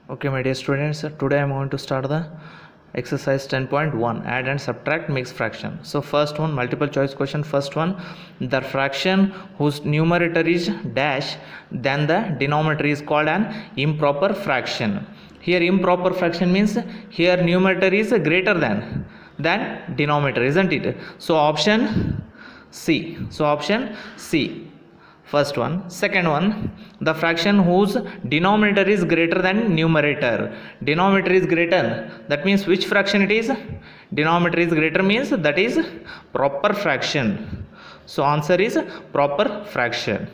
Okay, my dear students, today I am going to start the exercise 10.1 add and subtract mixed fraction. So first one, multiple choice question. First one, the fraction whose numerator is dash then the denominator is called an improper fraction. Here improper fraction means here numerator is greater than denominator, isn't it? So option C. First one. Second one, the fraction whose denominator is greater than numerator. Denominator is greater, that means which fraction it is? Denominator is greater means that is proper fraction. So answer is proper fraction.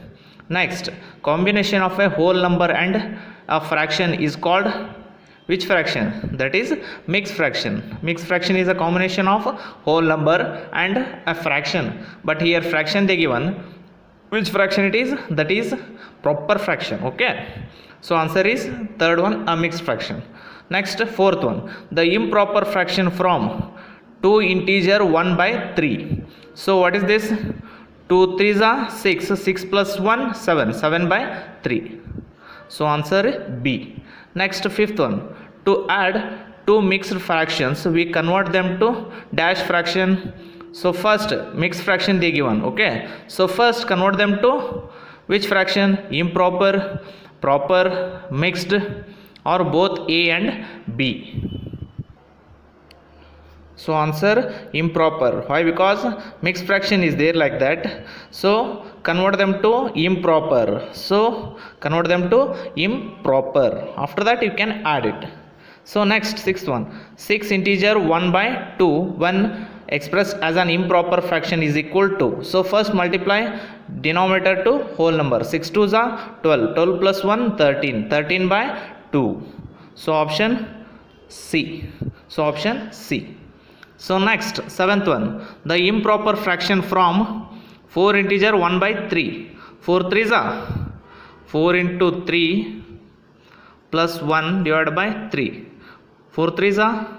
Next, combination of a whole number and a fraction is called which fraction? That is mixed fraction. Mixed fraction is a combination of whole number and a fraction, but here fraction they given. Which fraction it is? That is proper fraction. Okay, so answer is third one, a mixed fraction. Next, fourth one, the improper fraction from 2 integer 1 by 3. So what is this? 2 3s are 6, 6 plus 1 7, 7 by 3. So answer B. Next, fifth one, to add two mixed fractions we convert them to dash fraction. So first mixed fraction they given. Okay, so first convert them to which fraction? Improper, proper, mixed, or both A and B. So answer improper. Why? Because mixed fraction is there like that, so convert them to improper. So convert them to improper. After that you can add it. So next, sixth one, 6 integer 1 by 2 when expressed as an improper fraction is equal to. So first multiply denominator to whole number. 6 2s are 12, 12 plus 1 13, 13 by 2. So option C. So next, seventh one, the improper fraction from 4 integer 1 by 3. 4 3s are 4 into 3 plus 1 divided by 3. 4 3s are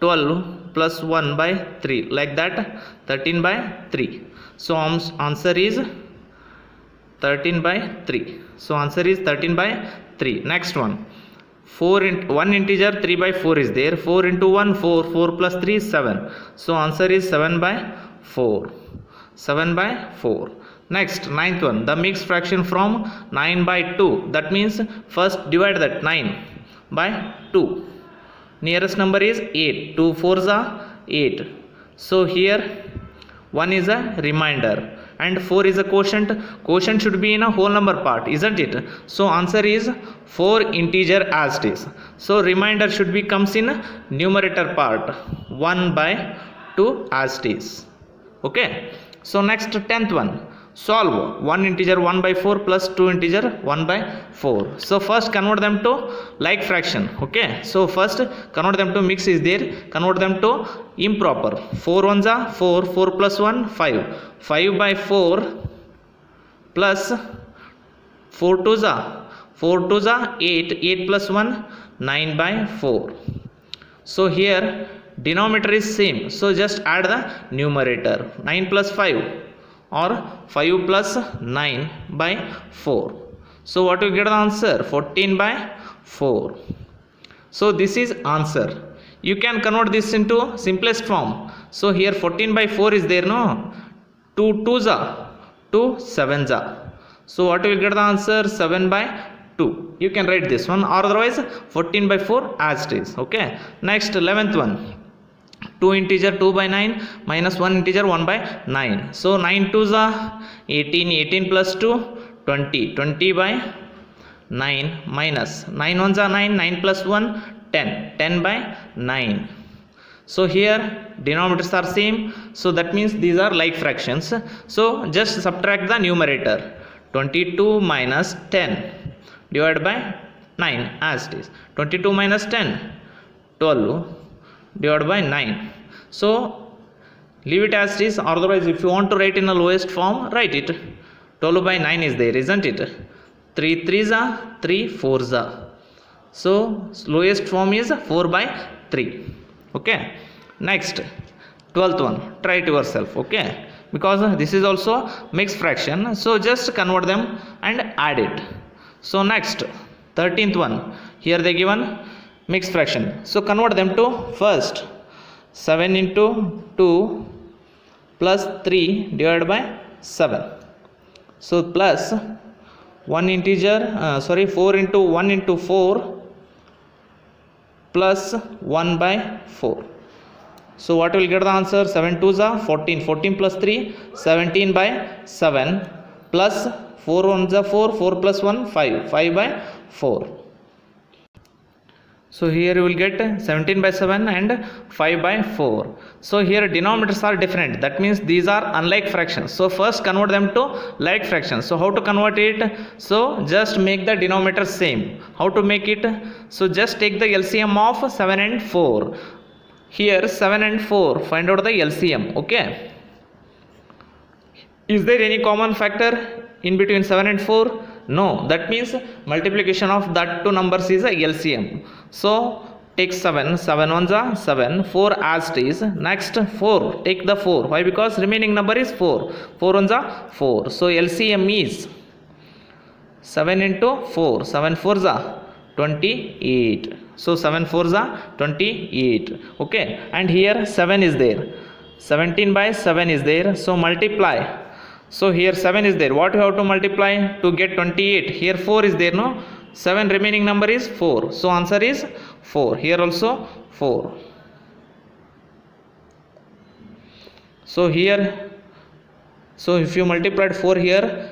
12 plus 1 by 3, like that, 13 by 3. So answer is 13 by 3. So answer is 13 by 3. Next one, 1 integer 3 by 4 is there. 4 into 1 4, 4 plus 3 is 7. So answer is 7 by 4. Next, ninth one, the mixed fraction from 9 by 2. That means first divide that 9 by 2. Nearest number is 8. 2 4s are 8. So here 1 is a remainder and 4 is a quotient. Quotient should be in a whole number part, isn't it? So answer is 4 integer as it is. So remainder should be comes in numerator part, 1 by 2 as it is. Okay. So next, 10th one, solve 1 integer 1 by 4 plus 2 integer 1 by 4. So first convert them to like fraction. Okay, so first convert them to mix is there, convert them to improper. 4 1s are 4, 4 plus 1 5, 5 by 4 plus 4 2s are 8, 8 plus 1 9 by 4. So here denominator is same, so just add the numerator. 9 plus 5 or 5 plus 9 by 4. So what you get the answer? 14 by 4. So this is answer. You can convert this into simplest form. So here 14 by 4 is there, no? 2 2s are 2 7s are. So what you will get the answer? 7 by 2. You can write this one, or otherwise 14 by 4 as it is. Okay. Next, 11th one, 2 integer 2 by 9 minus 1 integer 1 by 9. So 9 2s are 18, 18 plus 2 20, 20 by 9 minus 9 1s are 9, 9 plus 1 10, 10 by 9. So here denominators are same, so that means these are like fractions. So just subtract the numerator. 22 minus 10 divided by 9 as it is. 22 minus 10 12 divided by 9. So leave it as it is, otherwise if you want to write in the lowest form, write it. 12 by 9 is there, isn't it? 3 3s are 3 4s are. So lowest form is 4 by 3. Okay. Next, 12th one, try it yourself. Okay, because this is also mixed fraction, so just convert them and add it. So next, 13th one, here they given mixed fraction. So convert them to first 7 into 2 plus 3 divided by 7. So plus 1 integer 4 into 1 into 4 plus 1 by 4. So what will get the answer? 7 2s are 14, 14 plus 3 17 by 7 plus 4 1s are 4, 4 plus 1 5, 5 by 4. So here you will get 17 by 7 and 5 by 4. So here denominators are different. That means these are unlike fractions. So first convert them to like fractions. So how to convert it? So just make the denominator same. How to make it? So just take the LCM of 7 and 4. Here 7 and 4. Find out the LCM. Okay. Is there any common factor in between 7 and 4? No, that means multiplication of that two numbers is a LCM. So take 7, 7 ones are 7, 4 as it is. Next 4, take the 4. Why? Because remaining number is 4, 4 ones are 4. So LCM is 7 into 4, 7 4s are 28. So 7 4s are 28. Okay, and here 7 is there, 17 by 7 is there. So multiply. So here 7 is there. What you have to multiply to get 28? Here 4 is there, no? 7 remaining number is 4. So answer is 4. Here also 4. So here, so if you multiplied 4 here,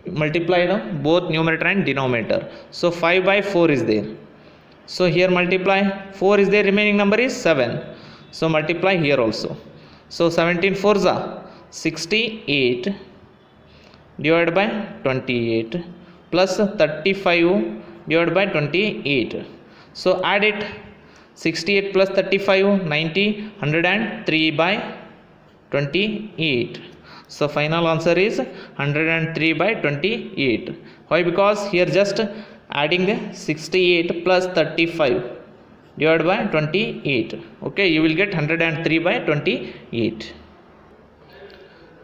multiply both numerator and denominator. So 5 by 4 is there. So here multiply 4 is there. Remaining number is 7. So multiply here also. So 17 4s are 68 divided by 28 plus 35 divided by 28. So add it. 68 plus 35 90, 103 by 28. So final answer is 103 by 28. Why? Because here just adding 68 plus 35 divided by 28. Okay, you will get 103 by 28.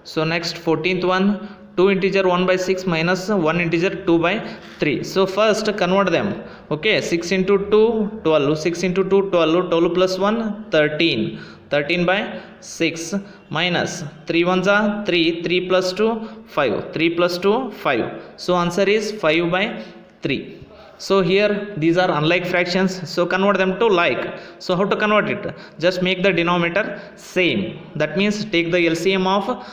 So next 14th one, 2 integer 1 by 6 minus 1 integer 2 by 3. So first convert them. Okay, 6 into 2 12, 6 into 2 12, 12 plus 1 13, 13 by 6 minus 3 ones are 3, 3 plus 2 5, 3 plus 2 5. So answer is 5 by 3. So here these are unlike fractions. So convert them to like. So how to convert it? Just make the denominator same. That means take the LCM of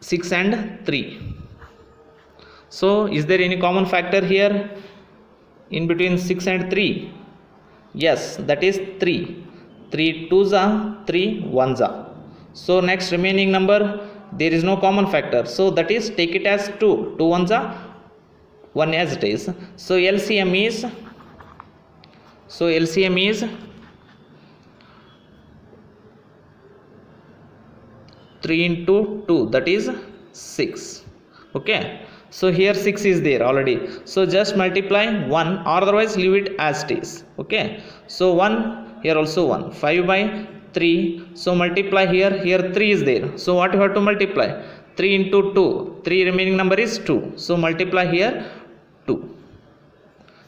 6 and 3. So is there any common factor here in between 6 and 3? Yes, that is 3. 3 2s are 3 1s are. So next remaining number, there is no common factor. So that is take it as 2. 2 1s are 1 as it is. So LCM is 3 into 2, that is 6. Okay, so here 6 is there already. So just multiply 1 or otherwise leave it as it is. Okay, so 1 here also 1, 5 by 3. So multiply here, here 3 is there. So what you have to multiply? 3 into 2, 3 remaining number is 2. So multiply here 2.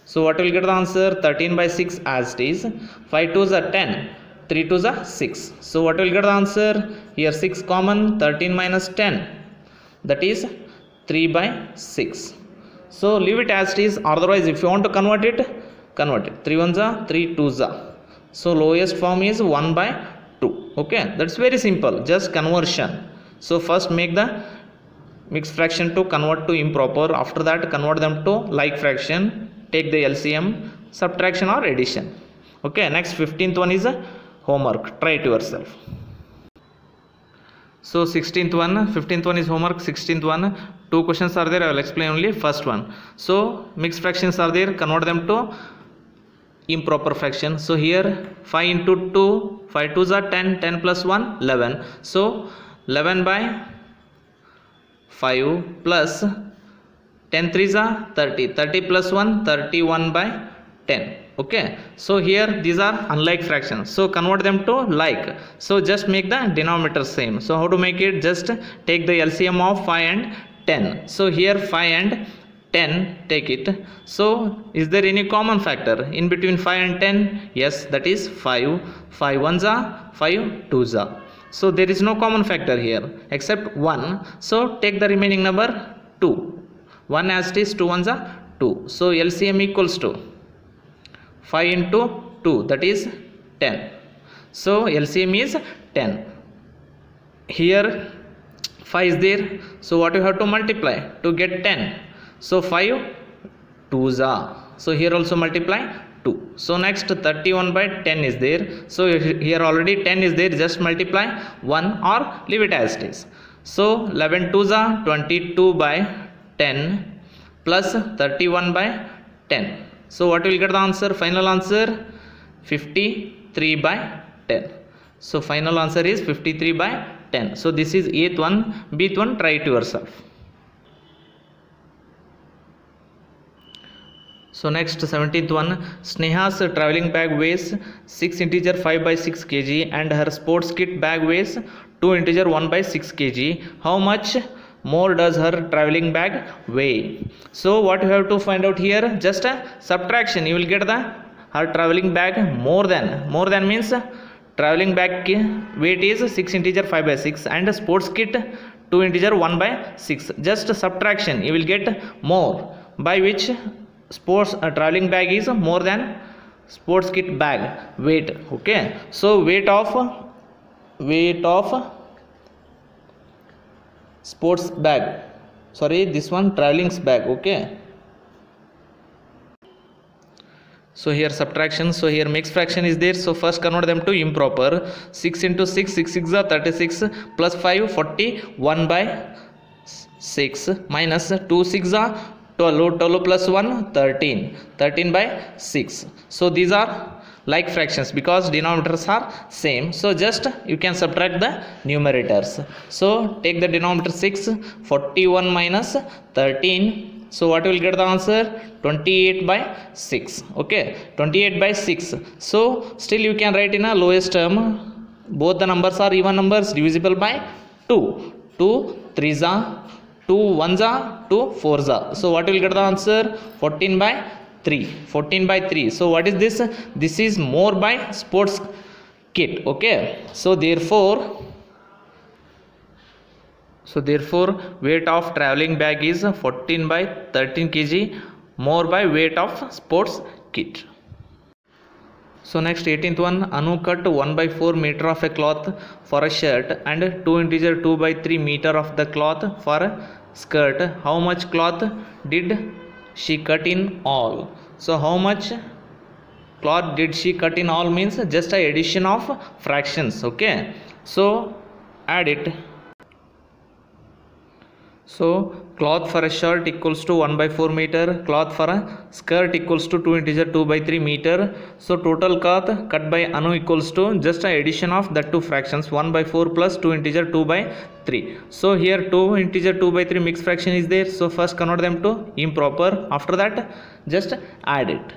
So what will get the answer? 13 by 6 as it is. 5 2s are 10, 3 2s are 6. So what will get the answer? Here 6 common, 13 minus 10, that is 3 by 6. So leave it as it is. Otherwise if you want to convert it, convert it. 3 1s are 3 2s are. So lowest form is 1 by 2. Okay, that's very simple, just conversion. So first make the mixed fraction to convert to improper. After that convert them to like fraction. Take the LCM, subtraction or addition. Okay, next 15th one is a homework. Try it yourself. So 16th one, 15th one is homework. 16th one, 2 questions are there. I will explain only first one. So mixed fractions are there. Convert them to improper fraction. So here 5 into 2, 5 2s are 10, 10 plus 1 11. So 11 by 5 plus 10 3s are 30, 30 plus 1 31 by 10. Okay, so here these are unlike fractions. So convert them to like. So just make the denominator same. So how to make it? Just take the LCM of 5 and 10. So here 5 and 10, take it. So is there any common factor in between 5 and 10? Yes, that is 5. 5 ones are 5 twos are. So there is no common factor here except 1. So take the remaining number 2. 1 as it is, 2 ones are 2. So LCM equals to 5 into 2, that is 10. So LCM is 10. Here 5 is there, so what you have to multiply to get 10? So 5 twos are, so here also multiply 2. So next 31 by 10 is there, so here already 10 is there, just multiply 1 or leave it as it is. So 11 twos are 22 by 10 plus 31 by 10. So what will get the answer? Final answer 53 by 10. So final answer is 53 by 10. So this is 8th one. Bth one, try it yourself. So next 17th one, Sneha's traveling bag weighs 6 integer 5 by 6 kg and her sports kit bag weighs 2 integer 1 by 6 kg. How much more does her traveling bag weigh? So what you have to find out here, just a subtraction. You will get the her traveling bag more than means traveling bag weight is 6 integer 5 by 6 and sports kit 2 integer 1 by 6. Just subtraction, you will get more, by which sports traveling bag is more than sports kit bag weight. Okay, so weight of sports bag, sorry, this one traveling bag. Okay, so here subtraction, so here mixed fraction is there, so first convert them to improper. 6 into 6, 6 6 are 36 plus 5 41 by 6 minus 2 6 are 12, 12 plus 1 13, 13 by 6. So these are like fractions because denominators are same, so just you can subtract the numerators. So take the denominator 6, 41 minus 13, so what will get the answer? 28 by 6. Okay, 28 by 6. So still you can write in a lowest term, both the numbers are even numbers, divisible by 2. 2 3s are 2 1s are 2 4s are. So what will get the answer? 14 by 3. 14 by 3. So what is this? This is more by sports kit. Okay, so therefore weight of traveling bag is 14 by 13 kg more by weight of sports kit. So next 18th one, Anu cut 1 by 4 meter of a cloth for a shirt and 2 integer 2 by 3 meter of the cloth for a skirt. How much cloth did she cut in all? So how much cloth did she cut in all means just a addition of fractions. Okay, so add it. So cloth for a shirt equals to 1 by 4 meter, cloth for a skirt equals to 2 integer 2 by 3 meter. So total cloth cut by Anu equals to just a addition of the two fractions, 1 by 4 plus 2 integer 2 by 3. So here 2 integer 2 by 3 mixed fraction is there, so first convert them to improper, after that just add it.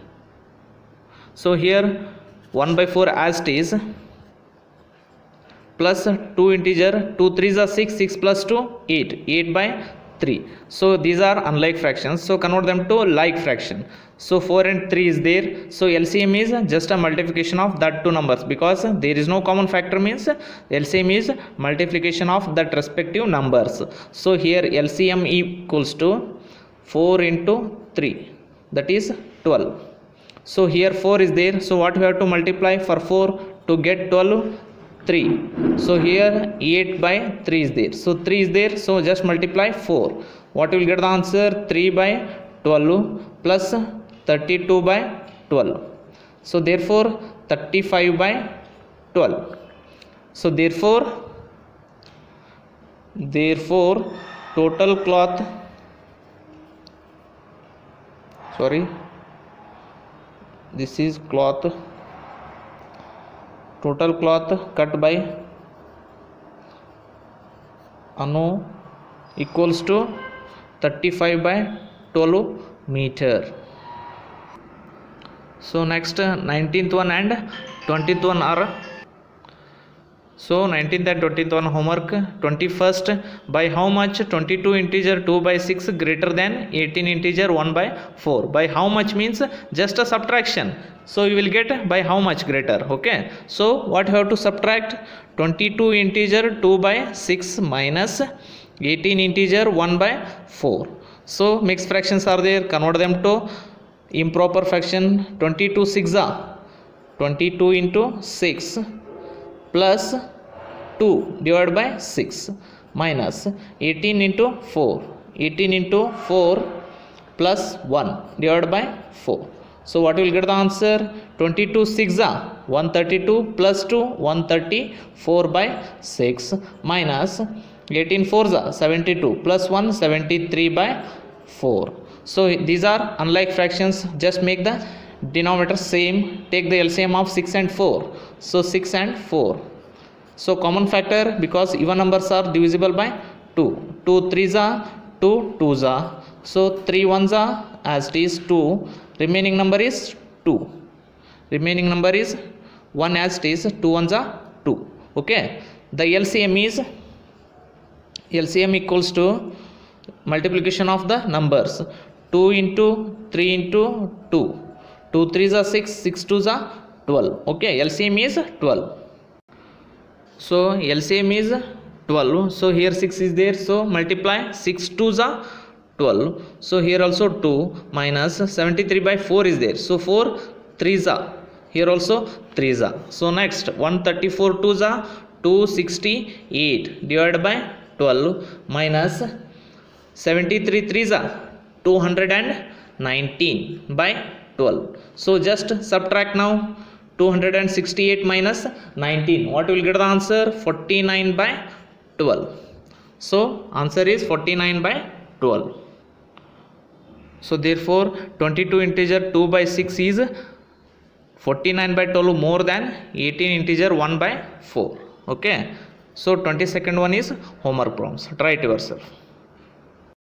So here 1 by 4 as it is plus 2 integer 2 3s are 6, 6 plus 2 8, 8 by 3. So these are unlike fractions, so convert them to like fraction. So 4 and 3 is there, so LCM is just a multiplication of that two numbers because there is no common factor, means LCM is multiplication of that respective numbers. So here LCM equals to 4 into 3, that is 12. So here 4 is there, so what we have to multiply for 4 to get 12? 3. So here 8 by 3 is there, so 3 is there, so just multiply 4. What will get the answer? 3 by 12 plus 32 by 12. So therefore 35 by 12. So therefore total cloth, sorry, this is cloth, total cloth cut by Anu equals to 35 by 12 meter. So next 19th one and 20th one are, So 19th and 20th one homework. 21st, by how much 22 integer 2 by 6 greater than 18 integer 1 by 4? By how much means just a subtraction. So you will get by how much greater. Okay. So what you have to subtract? 22 integer 2 by 6 minus 18 integer 1 by 4. So mixed fractions are there. Convert them to improper fraction. 22 6 are 22 into 6 plus 2 divided by 6 minus 18 into 4. 18 into 4 plus 1 divided by 4. So what will get the answer? 22 6 are 132 plus 2 134 by 6 minus 18 4 are 72 plus 1 73 by 4. So these are unlike fractions. Just make the denominator same. Take the LCM of 6 and 4. So 6 and 4. So common factor, because even numbers are divisible by 2. 2 3s are 2 2s are. So 3 1s are as it is 2. Remaining number is 2. Remaining number is 1 as it is. 2 1s are 2. Okay. The LCM equals to multiplication of the numbers. 2 into 3 into 2. 2 3s are 6. 6 2s are 12. Okay. LCM is 12. So LCM is 12. So here 6 is there. So multiply 6 2s are 12. So here also 2 minus 73 by 4 is there. So 4 3s are. Here also 3s are. So next 134 2s are 268 divided by 12 minus 73 3s are 219 by 12. So just subtract now. 268 minus 19. What will get the answer? 49 by 12. So answer is 49 by 12. So therefore 22 integer 2 by 6 is 49 by 12 more than 18 integer 1 by 4. Okay. So 22nd one is homework problems. Try it yourself.